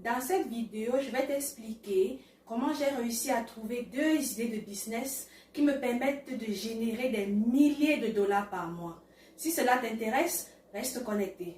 Dans cette vidéo, je vais t'expliquer comment j'ai réussi à trouver 2 idées de business qui me permettent de générer des milliers de dollars par mois. Si cela t'intéresse, reste connecté.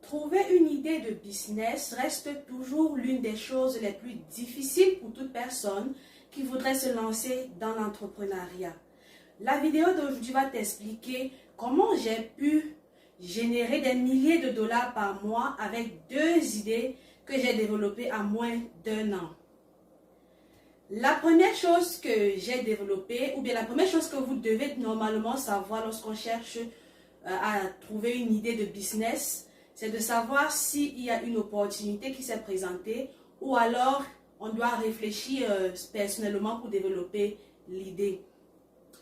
Trouver une idée de business reste toujours l'une des choses les plus difficiles pour toute personne qui voudrait se lancer dans l'entrepreneuriat. La vidéo d'aujourd'hui va t'expliquer comment j'ai pu générer des milliers de dollars par mois avec 2 idées que j'ai développées en moins d'1 an. La première chose que j'ai développée, ou bien la première chose que vous devez normalement savoir lorsqu'on cherche à trouver une idée de business, c'est de savoir s'il y a une opportunité qui s'est présentée ou alors on doit réfléchir personnellement pour développer l'idée.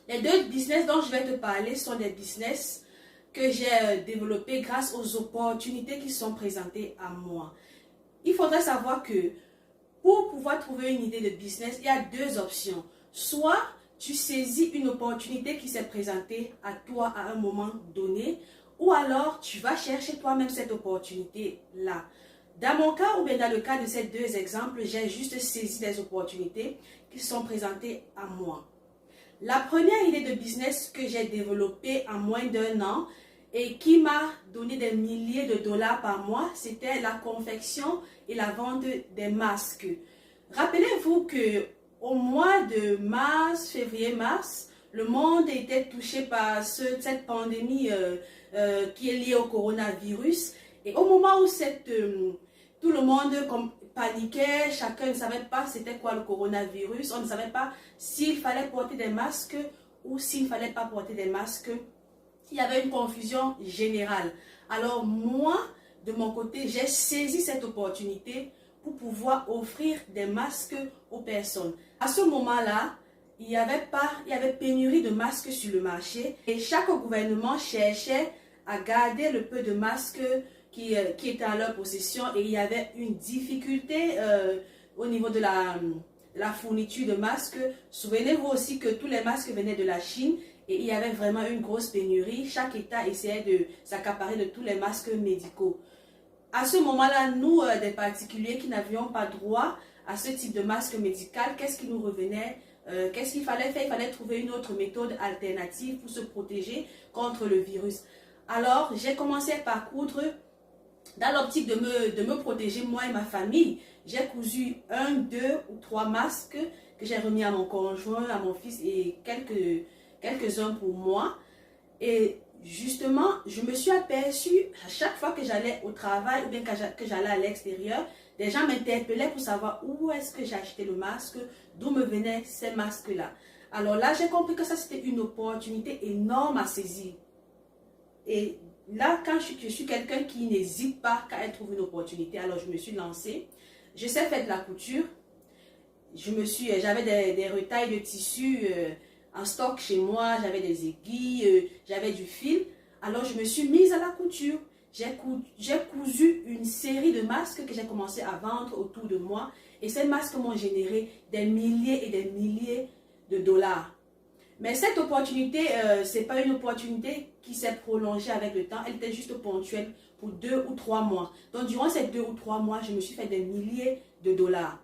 Les 2 business dont je vais te parler sont des business que j'ai développés grâce aux opportunités qui sont présentées à moi. Il faudrait savoir que pour pouvoir trouver une idée de business, il y a 2 options. Soit tu saisis une opportunité qui s'est présentée à toi à un moment donné, ou alors tu vas chercher toi-même cette opportunité-là. Dans mon cas, ou bien dans le cas de ces 2 exemples, j'ai juste saisi des opportunités qui sont présentées à moi. La première idée de business que j'ai développée en moins d'1 an et qui m'a donné des milliers de dollars par mois, c'était la confection et la vente des masques. Rappelez-vous que au mois de mars, février-mars, le monde était touché par cette pandémie qui est liée au coronavirus. Et au moment où tout le monde paniquait, chacun ne savait pas c'était quoi le coronavirus, on ne savait pas s'il fallait porter des masques ou s'il ne fallait pas porter des masques. Il y avait une confusion générale. Alors moi, de mon côté, j'ai saisi cette opportunité pour pouvoir offrir des masques aux personnes. À ce moment-là, il y avait pénurie de masques sur le marché et chaque gouvernement cherchait à garder le peu de masques qui étaient en leur possession et il y avait une difficulté au niveau de la fourniture de masques. Souvenez-vous aussi que tous les masques venaient de la Chine et il y avait vraiment une grosse pénurie. Chaque État essayait de s'accaparer de tous les masques médicaux. À ce moment-là, nous, des particuliers qui n'avions pas droit à ce type de masque médical, qu'est-ce qui nous revenait? Qu'est-ce qu'il fallait faire? Il fallait trouver une autre méthode alternative pour se protéger contre le virus. Alors, j'ai commencé par coudre dans l'optique de me protéger moi et ma famille. J'ai cousu 1, 2 ou 3 masques que j'ai remis à mon conjoint, à mon fils et quelques-uns pour moi. Et justement, je me suis aperçue à chaque fois que j'allais au travail ou bien que j'allais à l'extérieur, des gens m'interpellaient pour savoir où est-ce que j'ai acheté le masque, d'où me venaient ces masques-là. Alors là, j'ai compris que ça, c'était une opportunité énorme à saisir. Et là, quand je suis quelqu'un qui n'hésite pas quand elle trouve une opportunité, alors je me suis lancée. Je sais faire de la couture. J'avais des retailles de tissus en stock chez moi, j'avais des aiguilles, j'avais du fil. Alors je me suis mise à la couture. J'ai cousu une série de masques que j'ai commencé à vendre autour de moi. Et ces masques m'ont généré des milliers et des milliers de dollars. Mais cette opportunité, ce n'est pas une opportunité qui s'est prolongée avec le temps. Elle était juste ponctuelle pour 2 ou 3 mois. Donc durant ces 2 ou 3 mois, je me suis fait des milliers de dollars.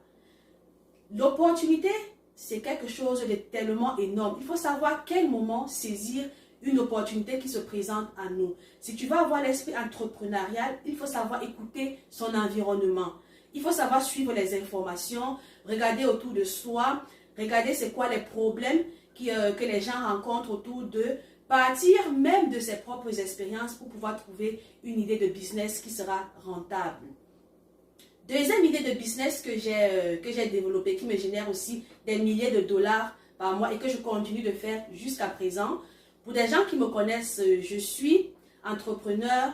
L'opportunité, c'est quelque chose de tellement énorme. Il faut savoir à quel moment saisir une opportunité qui se présente à nous. Si tu veux avoir l'esprit entrepreneurial, il faut savoir écouter son environnement. Il faut savoir suivre les informations, regarder autour de soi, regarder c'est quoi les problèmes que les gens rencontrent autour d'eux, partir même de ses propres expériences pour pouvoir trouver une idée de business qui sera rentable. Deuxième idée de business que j'ai développée, qui me génère aussi des milliers de dollars par mois et que je continue de faire jusqu'à présent. Pour des gens qui me connaissent, je suis entrepreneur,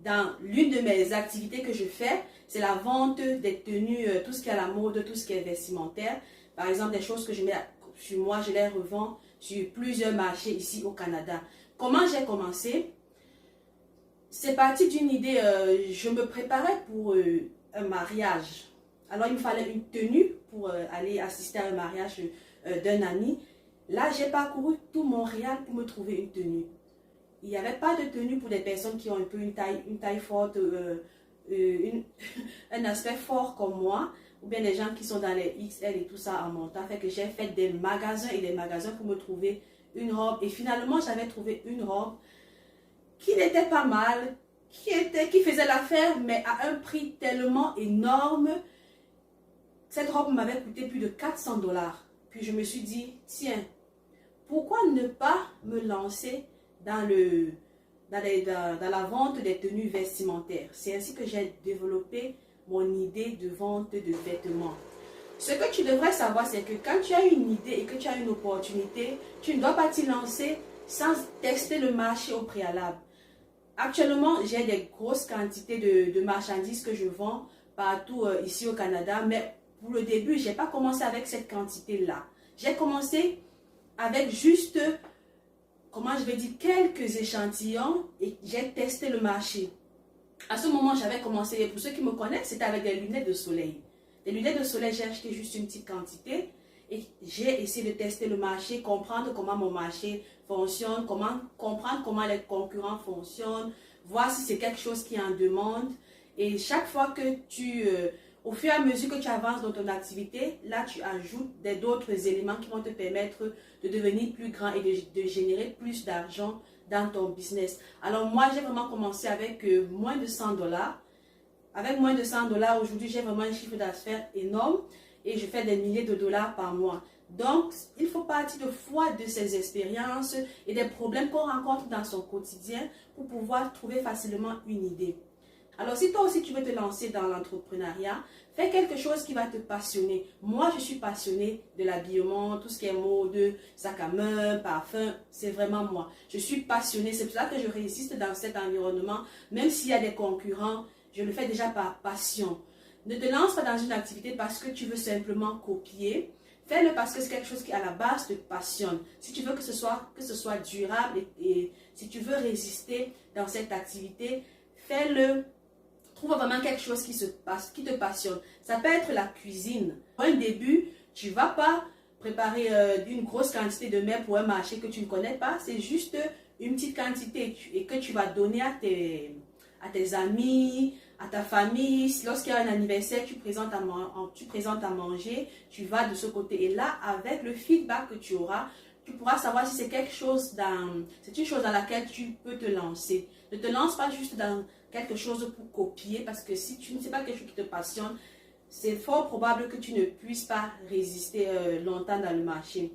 dans l'une de mes activités que je fais, c'est la vente des tenues, tout ce qui est à la mode, tout ce qui est vestimentaire. Par exemple, des choses que je mets sur moi, je les revends sur plusieurs marchés ici au Canada. Comment j'ai commencé? C'est parti d'une idée, je me préparais pour un mariage. Alors, il me fallait une tenue pour aller assister à un mariage d'un ami. Là, j'ai parcouru tout Montréal pour me trouver une tenue. Il n'y avait pas de tenue pour des personnes qui ont un peu une taille forte, un aspect fort comme moi, ou bien des gens qui sont dans les XL et tout ça en montant. Fait que j'ai fait des magasins et des magasins pour me trouver une robe. Et finalement, j'avais trouvé une robe qui n'était pas mal, qui faisait l'affaire, mais à un prix tellement énorme. Cette robe m'avait coûté plus de 400 $. Puis je me suis dit, tiens, pourquoi ne pas me lancer dans la vente des tenues vestimentaires? C'est ainsi que j'ai développé mon idée de vente de vêtements. Ce que tu devrais savoir, c'est que quand tu as une idée et que tu as une opportunité, tu ne dois pas t'y lancer sans tester le marché au préalable. Actuellement, j'ai des grosses quantités de marchandises que je vends partout ici au Canada, mais pour le début, je n'ai pas commencé avec cette quantité-là. J'ai commencé avec juste, comment je vais dire, quelques échantillons et j'ai testé le marché. À ce moment, j'avais commencé, pour ceux qui me connaissent, c'était avec des lunettes de soleil. Des lunettes de soleil, j'ai acheté juste une petite quantité et j'ai essayé de tester le marché, comprendre comment mon marché fonctionne, comprendre comment les concurrents fonctionnent, voir si c'est quelque chose qui est en demande. Et chaque fois que au fur et à mesure que tu avances dans ton activité, là tu ajoutes d'autres éléments qui vont te permettre de devenir plus grand et de générer plus d'argent dans ton business. Alors moi, j'ai vraiment commencé avec moins de 100 $. Avec moins de 100 $, aujourd'hui, j'ai vraiment un chiffre d'affaires énorme et je fais des milliers de dollars par mois. Donc, il faut partir de fois de ces expériences et des problèmes qu'on rencontre dans son quotidien pour pouvoir trouver facilement une idée. Alors, si toi aussi tu veux te lancer dans l'entrepreneuriat, fais quelque chose qui va te passionner. Moi, je suis passionnée de l'habillement, tout ce qui est mode, sac à main, parfum, c'est vraiment moi. Je suis passionnée, c'est pour ça que je résiste dans cet environnement. Même s'il y a des concurrents, je le fais déjà par passion. Ne te lance pas dans une activité parce que tu veux simplement copier. Fais-le parce que c'est quelque chose qui, à la base, te passionne. Si tu veux que ce soit durable et si tu veux résister dans cette activité, fais-le. Trouve vraiment quelque chose qui te passionne. Ça peut être la cuisine. Pour un début, tu ne vas pas préparer une grosse quantité de mets pour un marché que tu ne connais pas. C'est juste une petite quantité et que tu vas donner à tes amis, à ta famille. Lorsqu'il y a un anniversaire, tu présentes à manger, tu vas de ce côté. Et là, avec le feedback que tu auras, tu pourras savoir si c'est c'est une chose dans laquelle tu peux te lancer. Ne te lance pas juste dans quelque chose pour copier, parce que si tu ne sais pas quelque chose qui te passionne, c'est fort probable que tu ne puisses pas résister longtemps dans le marché.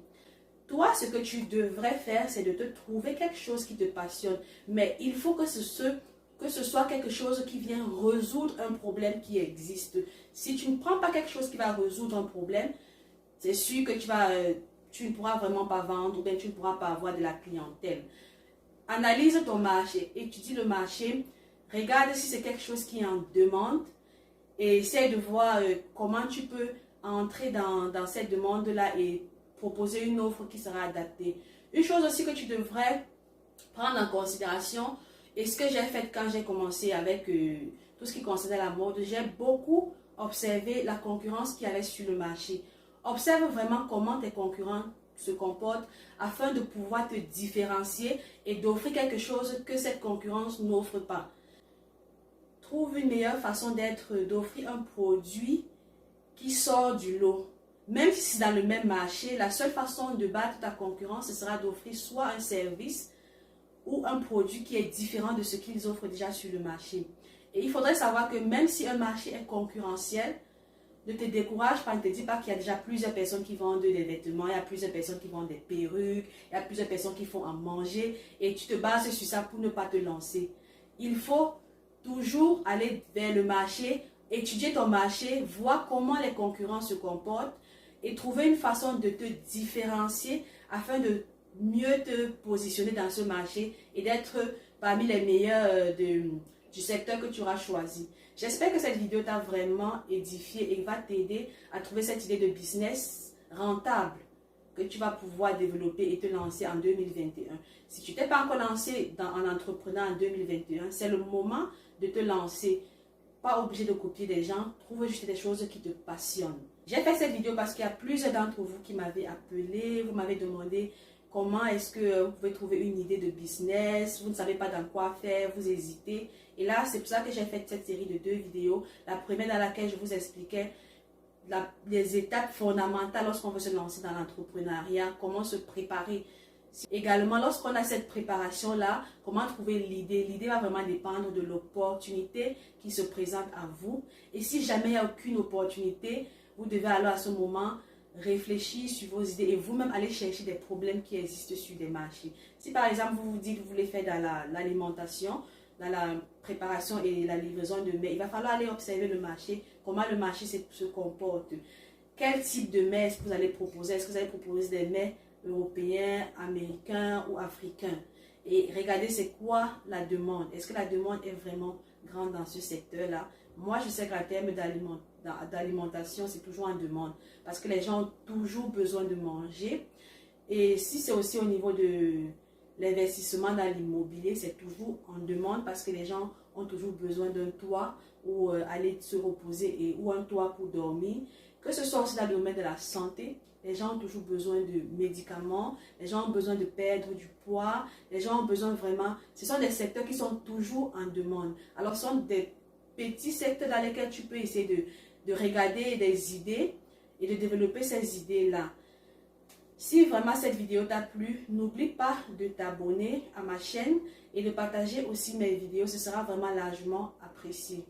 Toi, ce que tu devrais faire, c'est de te trouver quelque chose qui te passionne. Mais il faut que ce soit quelque chose qui vient résoudre un problème qui existe. Si tu ne prends pas quelque chose qui va résoudre un problème, c'est sûr que tu ne pourras vraiment pas vendre ou bien tu ne pourras pas avoir de la clientèle. Analyse ton marché, étudie le marché, regarde si c'est quelque chose qui est en demande et essaie de voir comment tu peux entrer dans cette demande-là et proposer une offre qui sera adaptée. Une chose aussi que tu devrais prendre en considération, et ce que j'ai fait quand j'ai commencé avec tout ce qui concernait la mode, j'ai beaucoup observé la concurrence qu'il y avait sur le marché. Observe vraiment comment tes concurrents se comportent afin de pouvoir te différencier et d'offrir quelque chose que cette concurrence n'offre pas. Trouve une meilleure façon d'offrir un produit qui sort du lot. Même si c'est dans le même marché, la seule façon de battre ta concurrence, ce sera d'offrir soit un service ou un produit qui est différent de ce qu'ils offrent déjà sur le marché. Et il faudrait savoir que même si un marché est concurrentiel, ne te décourage pas, ne te dis pas qu'il y a déjà plusieurs personnes qui vendent des vêtements, il y a plusieurs personnes qui vendent des perruques, il y a plusieurs personnes qui font à manger et tu te bases sur ça pour ne pas te lancer. Il faut toujours aller vers le marché, étudier ton marché, voir comment les concurrents se comportent et trouver une façon de te différencier afin de mieux te positionner dans ce marché et d'être parmi les meilleurs du secteur que tu auras choisi. J'espère que cette vidéo t'a vraiment édifié et va t'aider à trouver cette idée de business rentable que tu vas pouvoir développer et te lancer en 2021. Si tu t'es pas encore lancé en entrepreneur en 2021, c'est le moment de te lancer. Pas obligé de copier des gens, trouve juste des choses qui te passionnent. J'ai fait cette vidéo parce qu'il y a plusieurs d'entre vous qui m'avaient appelé, vous m'avez demandé comment est-ce que vous pouvez trouver une idée de business, vous ne savez pas dans quoi faire, vous hésitez. Et là, c'est pour ça que j'ai fait cette série de 2 vidéos. La première dans laquelle je vous expliquais les étapes fondamentales lorsqu'on veut se lancer dans l'entrepreneuriat, comment se préparer. Également, lorsqu'on a cette préparation-là, comment trouver l'idée. L'idée va vraiment dépendre de l'opportunité qui se présente à vous. Et si jamais il n'y a aucune opportunité, vous devez alors à ce moment réfléchir sur vos idées et vous-même aller chercher des problèmes qui existent sur des marchés. Si par exemple, vous vous dites que vous voulez faire dans l'alimentation, dans la préparation et la livraison de mets, il va falloir aller observer le marché, comment le marché se comporte. Quel type de mets est-ce que vous allez proposer? Est-ce que vous allez proposer des mets européens, américains ou africains? Et regardez c'est quoi la demande. Est-ce que la demande est vraiment grande dans ce secteur-là? Moi, je sais qu'en termes d'alimentation, c'est toujours en demande parce que les gens ont toujours besoin de manger. Et si c'est aussi au niveau de l'investissement dans l'immobilier, c'est toujours en demande parce que les gens ont toujours besoin d'un toit où aller se reposer ou un toit pour dormir. Que ce soit aussi dans le domaine de la santé, les gens ont toujours besoin de médicaments, les gens ont besoin de perdre du poids, les gens ont besoin vraiment, ce sont des secteurs qui sont toujours en demande. Alors ce sont des petits secteurs dans lesquels tu peux essayer de regarder des idées et de développer ces idées-là. Si vraiment cette vidéo t'a plu, n'oublie pas de t'abonner à ma chaîne et de partager aussi mes vidéos, ce sera vraiment largement apprécié.